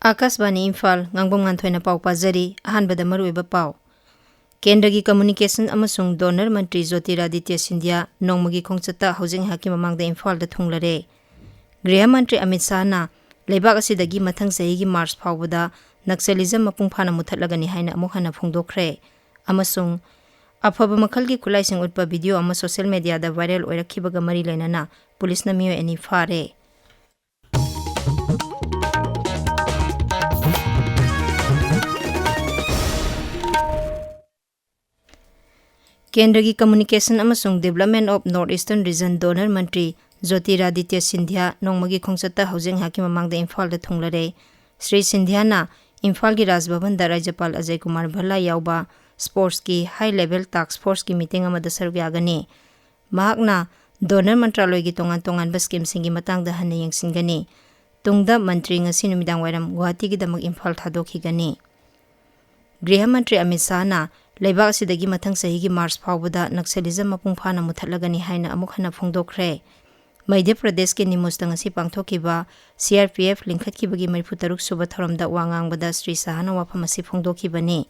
Akasbani Imphal Ngangbam Nganthoi na pau pazari ahanbada maruiba pau. Kendragi Communication amasung Donor Mantri Jyotiraditya Scindia nongmagi khongchata housing haki mamangda Imphal da thunglare. Griha Mantri Amit Shah na leibak asidagi mathang sahigi March phawbada Naxalism mapung phana muthatlagani haina amuk hana phongdokhre. Amasung afaba makhalgi khulaising utpa video ama social media da viral oirakhibaga mari lainana police na miyo ani fare. Kendragi Communication amasung Development of Northeastern Region Donor Mantri Jyotiraditya Scindia nongmagi khongchata housing haki mamangda Imphal da thunglare. Sri Scindia na Imphal gi Raj Bhavan da Rajyapal Ajay Kumar Bhalla yauba sports ki high level task force ki meeting amada saruk yagani. Mahakna Donor Mantraloy gi tongan ba scheme singi matang da hana yengsingani. Tungda mantri ngasi numidang wairam Guwahati gi damak Imphal thadokhigani. Griha Mantri Amit Shah na leibak asidagi mathang sahigi March phawbada Naxalism mapung phana muthatlagani haina amuk hana phongdokhre. Madhya Pradesh ke Nimusda ngasi pangthokiba CRPF lingkhatkibagi 43 suba thoramda wangangbada Sri Shahana wafam asi phongdokhibani.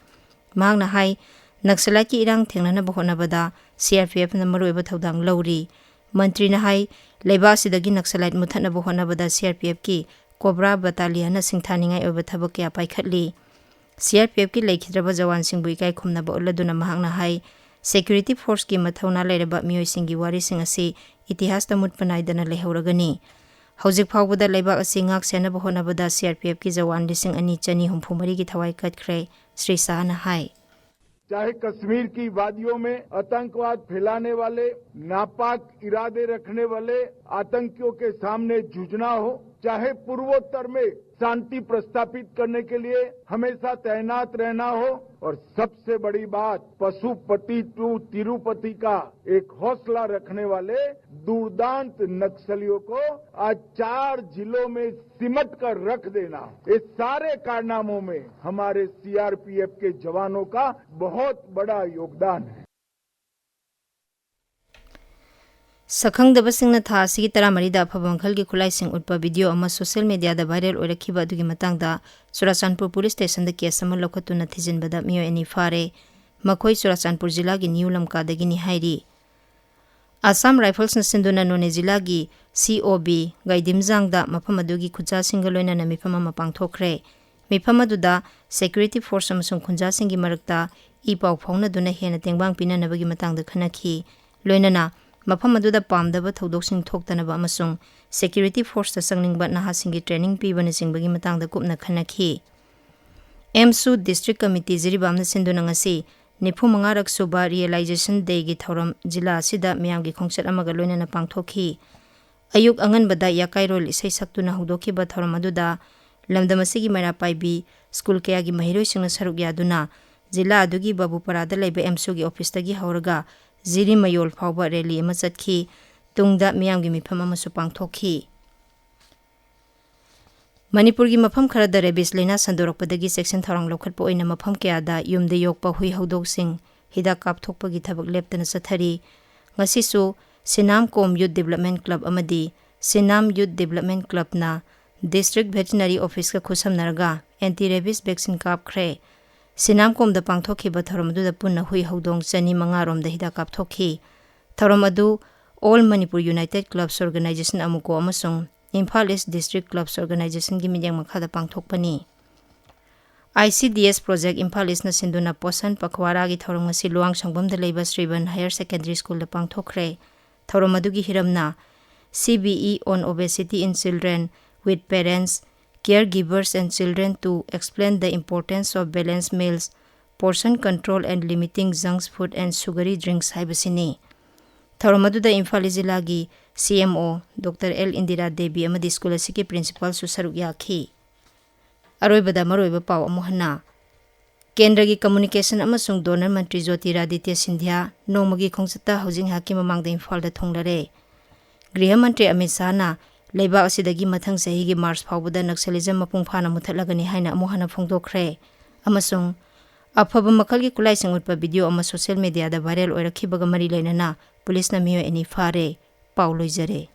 Mahakna hai Naxalite ki irang thengnana bahonabada CRPF na maruiba thodang lawri. Mantri na hai leibak asidagi Naxalite muthatna bahonabada CRPF ki Cobra Battalion na singthaningai oiba thabak kya paikhatli. CRPF ki laikhidraba jawan singbu ikai khumnaba uladuna mahakna hai security force ki mathauna lairaba miyoi singi wari sing asi itihas ta mutpanaidana lehauragani. Haujik phawbada leibak asi ngak senaba honabada CRPF की जवान 2,253 की थवाई कटखरे श्री शाह ने हाय. चाहे कश्मीर की वादियों में आतंकवाद फैलाने वाले नापाक इरादे रखने वाले आतंकियों के सामने जूझना हो, चाहे पूर्वोत्तर में शांति प्रस्थापित करने के लिए हमेशा तैनात रहना हो, और सबसे बड़ी बात पशुपति टू तिरुपति का एक हौसला रखने वाले दुर्दांत नक्सलियों को आज 4 जिलों में सिमट कर रख देना, इस सारे कारनामों में हमारे सीआरपीएफ के जवानों का बहुत बड़ा योगदान है. Sakhang dabasing tha asigi taramarida afaba mangkhalgi khulaising utpa video ama social media da viral oirakhiba adugi matangda Churachandpur police station da case ama lokhatuna thijinbada miyo ani fare. Makhoi Churachandpur jila gi New Lamkadagi ni hairi. Assam Rifles na sinduna None jila gi COB gaidimjang da mafam adugi khunja singa loina na mifam ama pangthokre. Mifam aduda security force amasung khunja singi marakta ipau phawna duna hena tengbang pinanabagi matangda khanakhi. Loinana mafam aduda pamdaba thodok thoktanaba amasung security force ta sangningba nahasingi training pibana singbagi matangda kupna khanakhi. MSU District Committee jiribamna sinduna ngasi nifu mangarak suba realization day gi thoram jila asida miyamgi khongchat amaga loinana pangthokhi. Ayuk anganbada yakairol isai saktuna hudokhiba thoram aduda lamdamasigi mara paibi school kayagi mahiroi singna saruk yaduna jila adugi babuparada leiba MSU gi office tagi hauraga Ziri Mayol Phawba rally ama chatkhi tungda miyamgi mifam amasu pangthokhi. Manipur gi mafam kharada rabies laina sandorakpadagi section tharang lokhatpa oina mafam kayada yumda yokpa hui haudok sing hidak kapthokpa gi thabak leptana sathari. Ngasisu Sinam Kom Youth Development Club amadi Sinam Youth Development Club na District Veterinary Office ka khusamnarga anti-rabies vaccine kapkhre. Sinam Kom da pangthokhiba thoram adu da punna hui haudong chani mangarom da hida kapthokhi. Thoram adu All Manipur United Clubs Organization amuko amasung Imphal East District Clubs Organization gi midyang makhada pangthokpani. ICDS project Imphal East na sinduna Posan Pakwara gi thoram ngasi luang sangbam da leiba Sriban Higher Secondary School da pangthokre. Thoram adu gi hiramna CBE on obesity in children with parents, caregivers and children to explain the importance of balanced meals, portion control and limiting junk food and sugary drinks haibasini. Thauramadu da Imphal jilagi CMO Dr. L. Indira Devi amadi school asiki principal su saruk yakhi. Aroibada maroiba paw amuhana. Kendragi Communication amasung Donor Mantri Jyotiraditya Scindia nongmagi khongchata housing haki mamangda Imphal da thonglare. Griha Mantri Amit Shah na leibak asidagi mathang sahigi March phawbada Naxalism mapung phana muthatlagani haina amuhana phongdokhre. Amasung afaba makhalgi khulaising utpa video ama social media da viral oirakhibaga mari lainana police na miyo ani fare paw loijare.